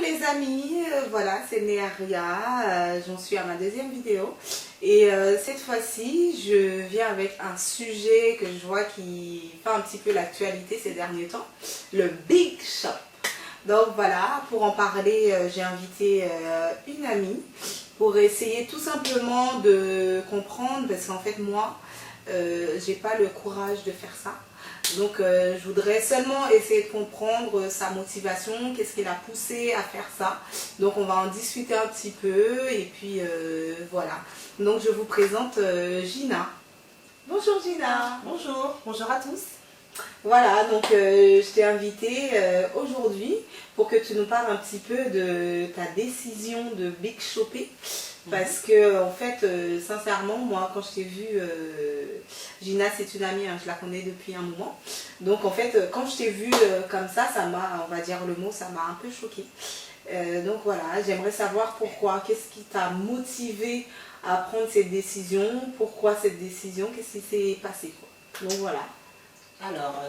les amis, voilà, c'est Néaria, j'en suis à ma deuxième vidéo et cette fois-ci je viens avec un sujet que je vois qui fait un petit peu l'actualité ces derniers temps, le Big Shop. Donc voilà, pour en parler, j'ai invité une amie pour essayer tout simplement de comprendre, parce qu'en fait moi, j'ai pas le courage de faire ça. Donc je voudrais seulement essayer de comprendre sa motivation, qu'est-ce qui l'a poussé à faire ça. Donc on va en discuter un petit peu et puis voilà. Donc je vous présente Gina. Bonjour Gina. Bonjour, bonjour à tous. Voilà, donc je t'ai invitée aujourd'hui pour que tu nous parles un petit peu de ta décision de Big Shopper. Parce que en fait, sincèrement, moi quand je t'ai vue, Gina c'est une amie, hein, je la connais depuis un moment. Donc en fait, quand je t'ai vue comme ça m'a, on va dire le mot, ça m'a un peu choquée. Donc voilà, j'aimerais savoir pourquoi, qu'est-ce qui t'a motivé à prendre cette décision, pourquoi cette décision, qu'est-ce qui s'est passé quoi. Donc voilà. Alors,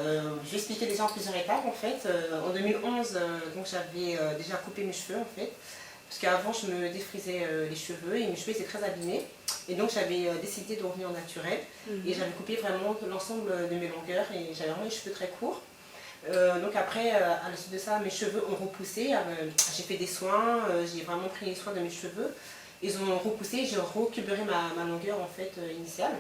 je vais expliquer déjà en plusieurs étapes en fait. En 2011, donc j'avais déjà coupé mes cheveux en fait. Parce qu'avant, je me défrisais les cheveux et mes cheveux étaient très abîmés. Et donc, j'avais décidé de revenir au naturel. Et j'avais coupé vraiment l'ensemble de mes longueurs et j'avais vraiment les cheveux très courts. Donc après, à la suite de ça, mes cheveux ont repoussé. J'ai fait des soins, j'ai vraiment pris soin de mes cheveux. Ils ont repoussé, j'ai récupéré ma longueur en fait initiale.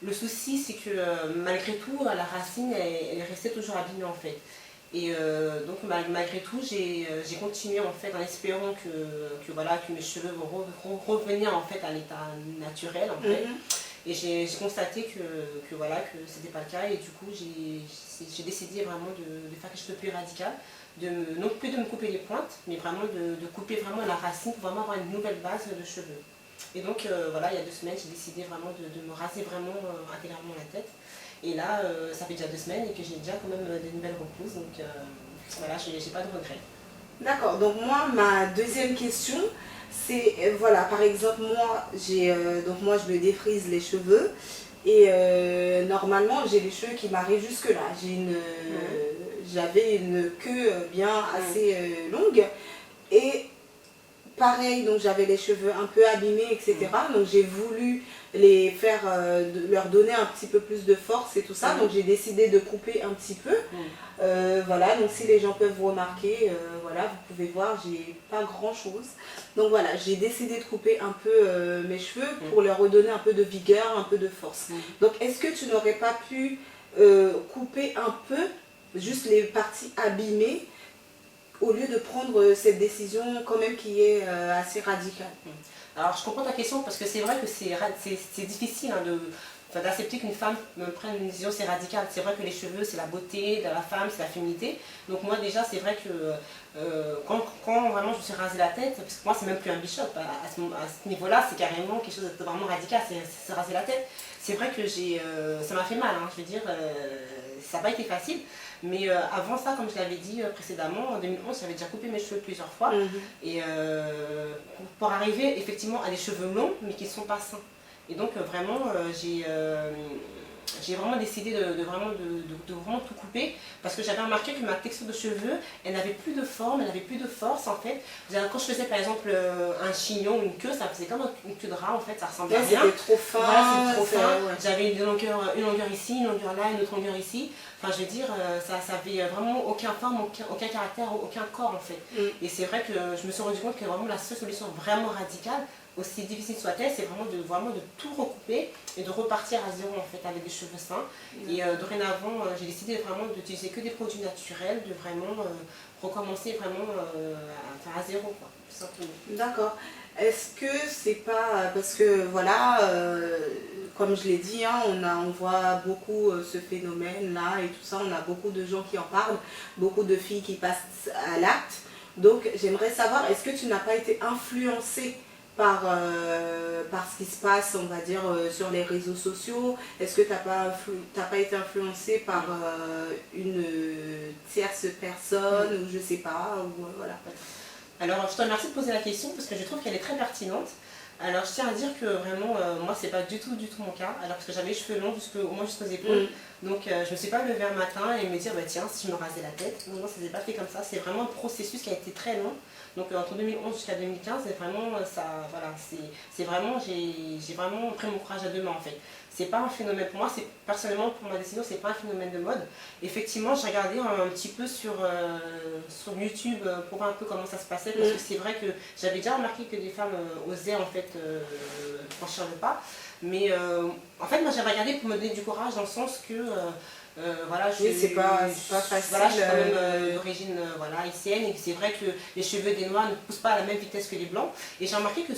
Le souci, c'est que malgré tout, la racine, elle est restée toujours abîmée en fait. Et donc malgré tout, j'ai continué en fait en espérant que mes cheveux vont revenir en fait à l'état naturel en fait. Et j'ai constaté que c'était pas le cas et du coup j'ai décidé vraiment de faire quelque chose de plus radical, non plus de me couper les pointes, mais vraiment de couper vraiment la racine pour vraiment avoir une nouvelle base de cheveux. Et donc voilà, il y a 2 semaines, j'ai décidé vraiment de me raser vraiment intégralement la tête. Et là, ça fait déjà 2 semaines et que j'ai déjà quand même des nouvelles repousses, donc voilà, j'ai pas de regrets. D'accord, donc moi, ma deuxième question, c'est, voilà, par exemple, moi, moi, je me défrise les cheveux et normalement, j'ai les cheveux qui m'arrivent jusque-là. J'avais une queue bien assez longue et pareil, donc j'avais les cheveux un peu abîmés, etc. Donc j'ai voulu les faire, leur donner un petit peu plus de force et tout ça. Donc j'ai décidé de couper un petit peu. Voilà, donc si les gens peuvent vous remarquer, voilà, vous pouvez voir, j'ai pas grand chose. Donc voilà, j'ai décidé de couper un peu mes cheveux pour leur redonner un peu de vigueur, un peu de force. Donc est-ce que tu n'aurais pas pu couper un peu, juste les parties abîmées, au lieu de prendre cette décision quand même qui est assez radicale? Alors je comprends ta question parce que c'est vrai que c'est difficile hein, d'accepter qu'une femme prenne une décision, c'est radical. C'est vrai que les cheveux, c'est la beauté de la femme, c'est la féminité. Donc moi déjà, c'est vrai que quand vraiment je me suis rasé la tête, parce que moi c'est même plus un bishop, à ce niveau-là, c'est carrément quelque chose de vraiment radical, c'est raser la tête. C'est vrai que ça m'a fait mal, hein, je veux dire, ça n'a pas été facile. Mais avant ça, comme je l'avais dit précédemment, en 2011, j'avais déjà coupé mes cheveux plusieurs fois. Et pour arriver effectivement à des cheveux longs, mais qui ne sont pas sains. Et donc vraiment, j'ai vraiment décidé de vraiment tout couper parce que j'avais remarqué que ma texture de cheveux, elle n'avait plus de forme, elle n'avait plus de force en fait. Quand je faisais par exemple un chignon ou une queue, ça faisait comme une queue de rat en fait, ça ressemblait à rien. C'était trop fin. Voilà, c'était trop fin. Ouais. J'avais une longueur ici, une longueur là, une autre longueur ici. Enfin, je veux dire, ça n'avait vraiment aucun forme, aucun caractère, aucun corps en fait. Et c'est vrai que je me suis rendu compte que vraiment la seule solution vraiment radicale, aussi difficile soit-elle, c'est vraiment de tout recouper et de repartir à zéro en fait avec des cheveux sains. Et dorénavant, j'ai décidé vraiment d'utiliser que des produits naturels, de vraiment recommencer vraiment à faire à zéro quoi, tout simplement. D'accord. Est-ce que c'est pas parce que voilà, comme je l'ai dit, hein, on voit beaucoup ce phénomène-là et tout ça, on a beaucoup de gens qui en parlent, beaucoup de filles qui passent à l'acte. Donc j'aimerais savoir, est-ce que tu n'as pas été influencée par ce qui se passe, on va dire, sur les réseaux sociaux? Est-ce que tu n'as pas été influencée par une tierce personne ou je sais pas, ou voilà. Alors je te remercie de poser la question parce que je trouve qu'elle est très pertinente. Alors je tiens à dire que vraiment, moi c'est pas du tout mon cas. Alors parce que j'avais les cheveux longs au moins jusqu'aux épaules. Donc je me suis pas levée un matin et me dire bah, tiens si je me rasais la tête. Non, ça s'est pas fait comme ça. C'est vraiment un processus qui a été très long. Donc entre 2011 jusqu'à 2015, c'est vraiment ça. Voilà, c'est vraiment j'ai vraiment pris mon courage à deux mains en fait. C'est pas un phénomène pour moi. C'est personnellement pour ma décision, c'est pas un phénomène de mode. Effectivement, j'ai regardé un petit peu sur YouTube pour voir un peu comment ça se passait parce que c'est vrai que j'avais déjà remarqué que des femmes osaient en fait franchir le pas. Mais en fait, moi j'avais regardé pour me donner du courage dans le sens que voilà, c'est pas facile. Voilà, je suis quand même d'origine voilà, haïtienne et c'est vrai que les cheveux des noirs ne poussent pas à la même vitesse que les blancs. Et j'ai remarqué que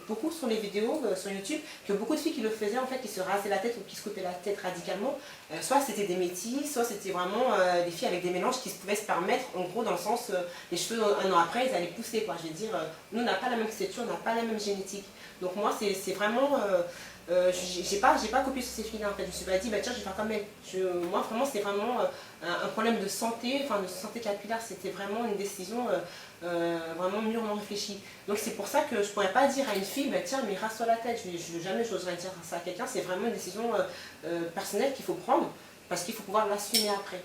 beaucoup sur les vidéos sur YouTube, que beaucoup de filles qui le faisaient en fait, qui se rasaient la tête ou qui se coupaient la tête radicalement, soit c'était des métis, soit c'était vraiment des filles avec des mélanges qui pouvaient se permettre, en gros dans le sens, les cheveux un an après ils allaient pousser quoi. Je veux dire, nous on n'a pas la même stature, on n'a pas la même génétique. Donc moi c'est vraiment... j'ai pas copié sur ces filles-là en fait. Je me suis pas dit bah tiens je vais faire comme elle. Moi vraiment c'est vraiment un problème de santé, enfin de santé capillaire, c'était vraiment une décision vraiment mûrement réfléchie. Donc c'est pour ça que je pourrais pas dire à une fille bah tiens mais rase-toi la tête, jamais j'oserais dire ça à quelqu'un, c'est vraiment une décision personnelle qu'il faut prendre parce qu'il faut pouvoir l'assumer après.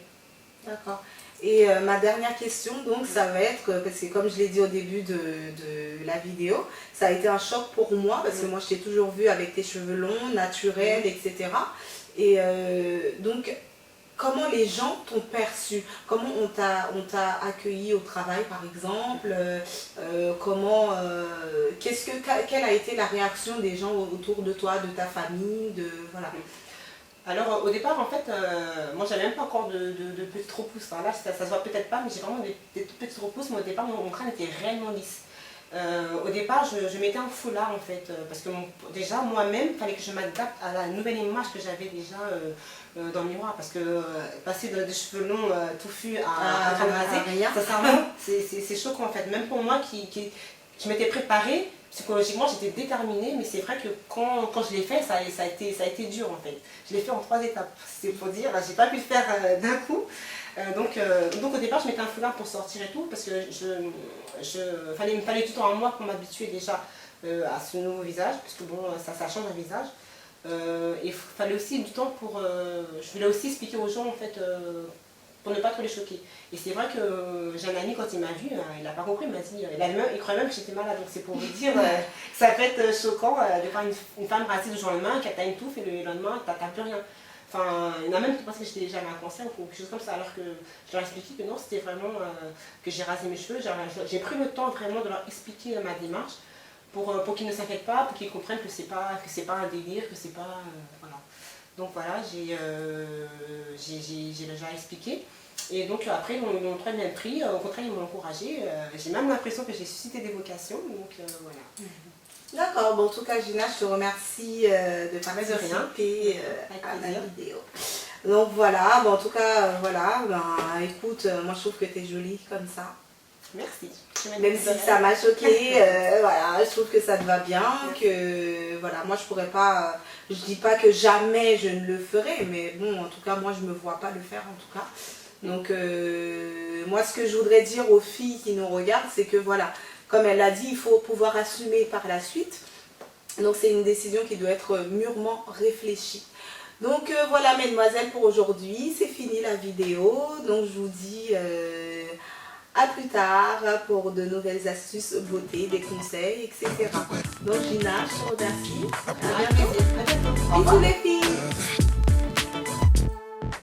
D'accord. Et ma dernière question, donc, ça va être, parce que comme je l'ai dit au début de la vidéo, ça a été un choc pour moi, parce que moi, je t'ai toujours vu avec tes cheveux longs, naturels, etc. Et donc, comment les gens t'ont perçu? Comment on t'a accueilli au travail, par exemple? Quelle a été la réaction des gens autour de toi, de ta famille, voilà. Alors au départ en fait, moi j'avais même pas encore de petites repousses, enfin, là ça se voit peut-être pas mais j'ai vraiment des toutes petites repousses, mais au départ mon crâne était réellement lisse. Au départ je mettais un foulard en fait, parce que déjà moi-même il fallait que je m'adapte à la nouvelle image que j'avais déjà dans le miroir, parce que passer de cheveux longs touffus à crâne rasé, sincèrement c'est choquant en fait, même pour moi qui je m'étais préparée. Psychologiquement, j'étais déterminée, mais c'est vrai que quand je l'ai fait, ça a été dur en fait. Je l'ai fait en 3 étapes, c'est pour dire, j'ai pas pu le faire d'un coup. Donc au départ, je mettais un foulard pour sortir et tout, parce que il me fallait du temps à moi pour m'habituer déjà à ce nouveau visage, parce que bon, ça change un visage. Et il fallait aussi du temps pour... je voulais aussi expliquer aux gens en fait... pour ne pas trop les choquer. Et c'est vrai que j'ai un ami, quand il m'a vu, il n'a pas compris, il m'a dit, il croyait même que j'étais malade. Donc c'est pour vous dire que ça peut être choquant de voir une femme rasée du jour au lendemain, qui a une touffe et le lendemain, tu n'as plus rien. Enfin, il y en a même qui pensent que j'étais déjà un cancer ou quelque chose comme ça, alors que je leur ai expliqué que non, c'était vraiment que j'ai rasé mes cheveux. J'ai pris le temps vraiment de leur expliquer ma démarche pour qu'ils ne s'inquiètent pas, pour qu'ils comprennent que c'est pas un délire, que c'est pas... voilà. Donc voilà, j'ai déjà expliqué. Et donc après, ils m'ont très bien pris, au contraire, ils m'ont encouragé. J'ai même l'impression que j'ai suscité des vocations, donc voilà. D'accord, bon, en tout cas, Gina, je te remercie de participer à la vidéo. Donc voilà, bon, en tout cas, voilà, ben, écoute, moi je trouve que tu es jolie comme ça. Merci. Même si ça m'a choquée, voilà, je trouve que ça te va bien, que voilà, moi je pourrais pas, je dis pas que jamais je ne le ferai, mais bon, en tout cas, moi je me vois pas le faire en tout cas. Donc moi ce que je voudrais dire aux filles qui nous regardent, c'est que voilà, comme elle l'a dit, il faut pouvoir assumer par la suite. Donc c'est une décision qui doit être mûrement réfléchie. Donc voilà mesdemoiselles pour aujourd'hui, c'est fini la vidéo, donc je vous dis à plus tard pour de nouvelles astuces beauté, des conseils, etc. Donc Gina, je te remercie. À bientôt. Bisous les filles.